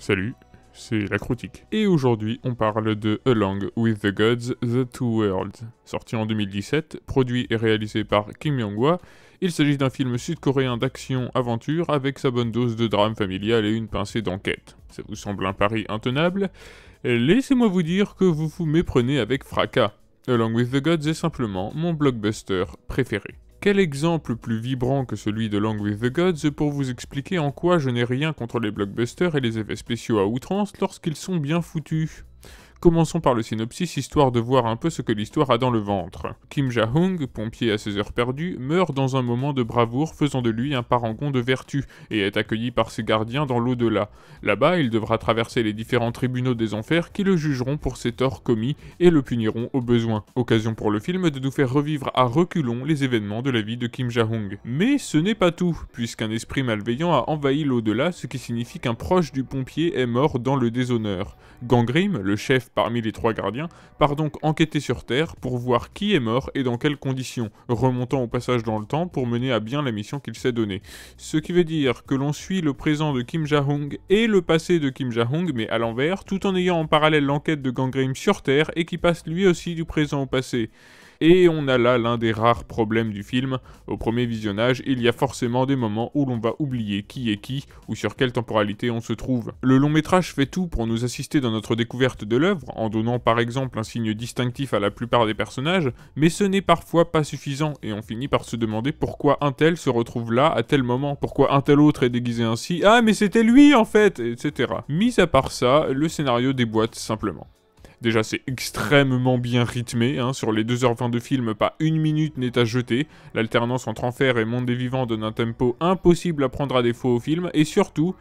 Salut, c'est la Croûtique. Et aujourd'hui, on parle de Along with the Gods, The Two Worlds. Sorti en 2017, produit et réalisé par Kim Myung-hwa, il s'agit d'un film sud-coréen d'action-aventure avec sa bonne dose de drame familial et une pincée d'enquête. Ça vous semble un pari intenable? Laissez-moi vous dire que vous vous méprenez avec fracas. Along with the Gods est simplement mon blockbuster préféré. Quel exemple plus vibrant que celui de Along with the Gods pour vous expliquer en quoi je n'ai rien contre les blockbusters et les effets spéciaux à outrance lorsqu'ils sont bien foutus. Commençons par le synopsis, histoire de voir un peu ce que l'histoire a dans le ventre. Kim Ja-hung, pompier à ses heures perdues, meurt dans un moment de bravoure faisant de lui un parangon de vertu et est accueilli par ses gardiens dans l'au-delà. Là-bas, il devra traverser les différents tribunaux des enfers qui le jugeront pour ses torts commis et le puniront au besoin. Occasion pour le film de nous faire revivre à reculons les événements de la vie de Kim Ja-hung. Mais ce n'est pas tout, puisqu'un esprit malveillant a envahi l'au-delà, ce qui signifie qu'un proche du pompier est mort dans le déshonneur. Gangrim, le chef parmi les trois gardiens, part donc enquêter sur Terre pour voir qui est mort et dans quelles conditions, remontant au passage dans le temps pour mener à bien la mission qu'il s'est donnée. Ce qui veut dire que l'on suit le présent de Kim Ja-hung et le passé de Kim Ja-hung, mais à l'envers, tout en ayant en parallèle l'enquête de Gangrim sur Terre et qui passe lui aussi du présent au passé. Et on a là l'un des rares problèmes du film. Au premier visionnage, il y a forcément des moments où l'on va oublier qui est qui ou sur quelle temporalité on se trouve. Le long métrage fait tout pour nous assister dans notre découverte de l'œuvre, en donnant par exemple un signe distinctif à la plupart des personnages, mais ce n'est parfois pas suffisant et on finit par se demander pourquoi un tel se retrouve là à tel moment, pourquoi un tel autre est déguisé ainsi, ah mais c'était lui en fait, etc. Mis à part ça, le scénario déboîte simplement. Déjà, c'est extrêmement bien rythmé, sur les 2h20 de film, pas une minute n'est à jeter. L'alternance entre enfer et monde des vivants donne un tempo impossible à prendre à défaut au film, et surtout,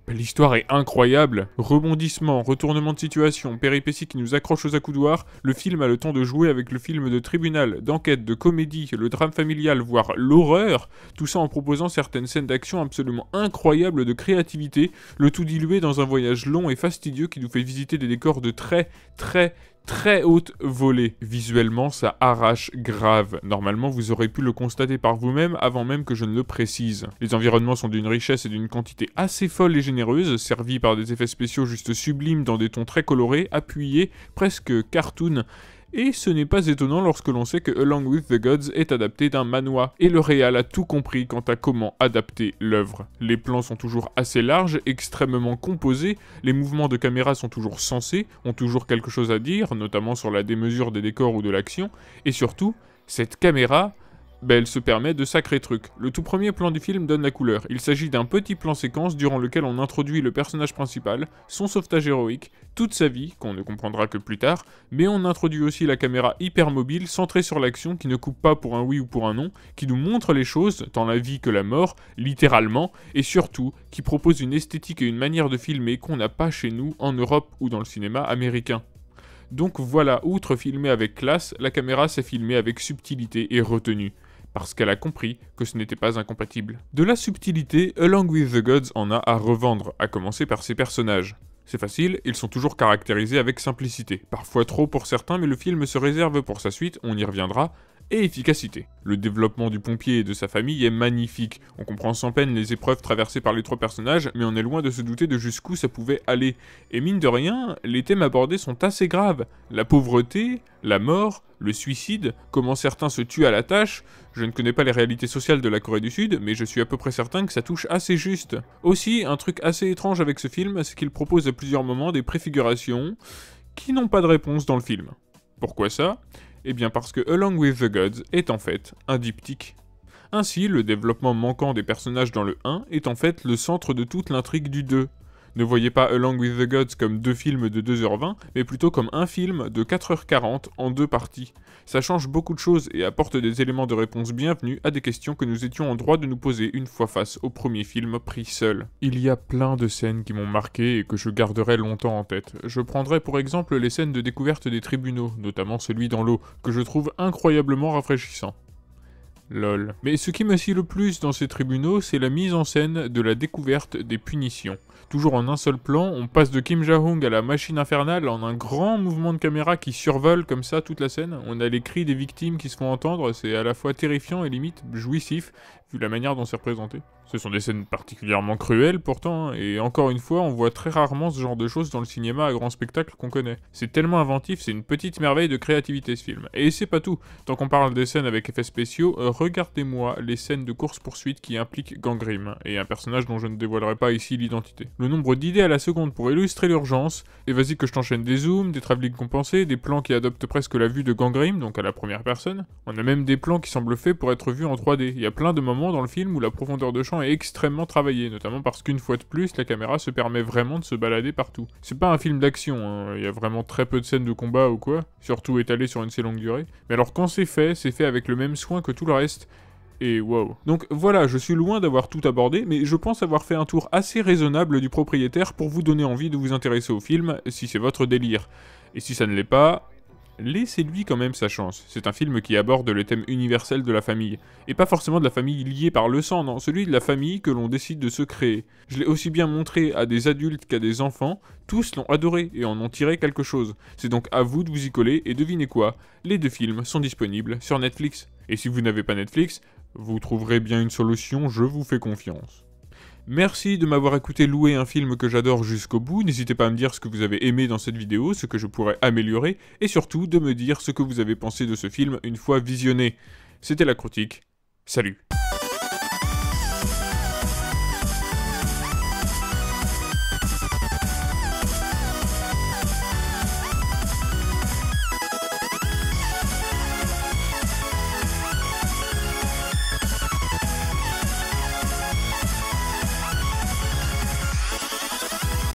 l'histoire est incroyable. Rebondissements, retournements de situation, péripéties qui nous accrochent aux accoudoirs, le film a le temps de jouer avec le film de tribunal, d'enquête, de comédie, le drame familial, voire l'horreur, tout ça en proposant certaines scènes d'action absolument incroyables de créativité, le tout dilué dans un voyage long et fastidieux qui nous fait visiter des décors de très haute volée. Visuellement, ça arrache grave. Normalement, vous aurez pu le constater par vous-même avant même que je ne le précise. Les environnements sont d'une richesse et d'une quantité assez folle et généreuse, servis par des effets spéciaux juste sublimes dans des tons très colorés, appuyés, presque cartoon. Et ce n'est pas étonnant lorsque l'on sait que Along with the Gods est adapté d'un manhwa, et le réal a tout compris quant à comment adapter l'œuvre. Les plans sont toujours assez larges, extrêmement composés, les mouvements de caméra sont toujours sensés, ont toujours quelque chose à dire, notamment sur la démesure des décors ou de l'action, et surtout, cette caméra, elle se permet de sacrés trucs. Le tout premier plan du film donne la couleur. Il s'agit d'un petit plan séquence durant lequel on introduit le personnage principal, son sauvetage héroïque, toute sa vie, qu'on ne comprendra que plus tard, mais on introduit aussi la caméra hyper mobile, centrée sur l'action, qui ne coupe pas pour un oui ou pour un non, qui nous montre les choses, tant la vie que la mort, littéralement, et surtout, qui propose une esthétique et une manière de filmer qu'on n'a pas chez nous, en Europe ou dans le cinéma américain. Donc voilà, outre filmer avec classe, la caméra s'est filmée avec subtilité et retenue, parce qu'elle a compris que ce n'était pas incompatible. De la subtilité, Along with the Gods en a à revendre, à commencer par ses personnages. C'est facile, ils sont toujours caractérisés avec simplicité, parfois trop pour certains, mais le film se réserve pour sa suite, on y reviendra, et efficacité. Le développement du pompier et de sa famille est magnifique. On comprend sans peine les épreuves traversées par les trois personnages, mais on est loin de se douter de jusqu'où ça pouvait aller. Et mine de rien, les thèmes abordés sont assez graves. La pauvreté, la mort, le suicide, comment certains se tuent à la tâche. Je ne connais pas les réalités sociales de la Corée du Sud, mais je suis à peu près certain que ça touche assez juste. Aussi, un truc assez étrange avec ce film, c'est qu'il propose à plusieurs moments des préfigurations qui n'ont pas de réponse dans le film. Pourquoi ça ? Eh bien parce que Along with the Gods est en fait un diptyque. Ainsi, le développement manquant des personnages dans le 1 est en fait le centre de toute l'intrigue du 2. Ne voyez pas Along with the Gods comme deux films de 2h20, mais plutôt comme un film de 4h40 en deux parties. Ça change beaucoup de choses et apporte des éléments de réponse bienvenus à des questions que nous étions en droit de nous poser une fois face au premier film pris seul. Il y a plein de scènes qui m'ont marqué et que je garderai longtemps en tête. Je prendrai pour exemple les scènes de découverte des tribunaux, notamment celui dans l'eau, que je trouve incroyablement rafraîchissant. Lol. Mais ce qui me scie le plus dans ces tribunaux, c'est la mise en scène de la découverte des punitions. Toujours en un seul plan, on passe de Kim Ja-hung à la machine infernale en un grand mouvement de caméra qui survole comme ça toute la scène. On a les cris des victimes qui se font entendre, c'est à la fois terrifiant et limite jouissif. vu la manière dont c'est représenté. Ce sont des scènes particulièrement cruelles pourtant, et encore une fois, on voit très rarement ce genre de choses dans le cinéma à grand spectacle qu'on connaît. C'est tellement inventif, c'est une petite merveille de créativité ce film. Et c'est pas tout, tant qu'on parle des scènes avec effets spéciaux, regardez-moi les scènes de course-poursuite qui impliquent Gangrim, et un personnage dont je ne dévoilerai pas ici l'identité. Le nombre d'idées à la seconde pour illustrer l'urgence, et vas-y que je t'enchaîne des zooms, des travelling compensés, des plans qui adoptent presque la vue de Gangrim, donc à la première personne. On a même des plans qui semblent faits pour être vus en 3D. Il y a plein de moments dans le film où la profondeur de champ est extrêmement travaillée, notamment parce qu'une fois de plus, la caméra se permet vraiment de se balader partout. C'est pas un film d'action, hein. Il y a vraiment très peu de scènes de combat ou quoi, surtout étalées sur une si longue durée. Mais alors quand c'est fait avec le même soin que tout le reste, et wow. Donc voilà, je suis loin d'avoir tout abordé, mais je pense avoir fait un tour assez raisonnable du propriétaire pour vous donner envie de vous intéresser au film, si c'est votre délire. Et si ça ne l'est pas, laissez-lui quand même sa chance. C'est un film qui aborde le thème universel de la famille. Et pas forcément de la famille liée par le sang, non, celui de la famille que l'on décide de se créer. Je l'ai aussi bien montré à des adultes qu'à des enfants, tous l'ont adoré et en ont tiré quelque chose. C'est donc à vous de vous y coller, et devinez quoi, les 2 films sont disponibles sur Netflix. Et si vous n'avez pas Netflix, vous trouverez bien une solution, je vous fais confiance. Merci de m'avoir écouté louer un film que j'adore jusqu'au bout, n'hésitez pas à me dire ce que vous avez aimé dans cette vidéo, ce que je pourrais améliorer, et surtout de me dire ce que vous avez pensé de ce film une fois visionné. C'était La Croûtique, salut.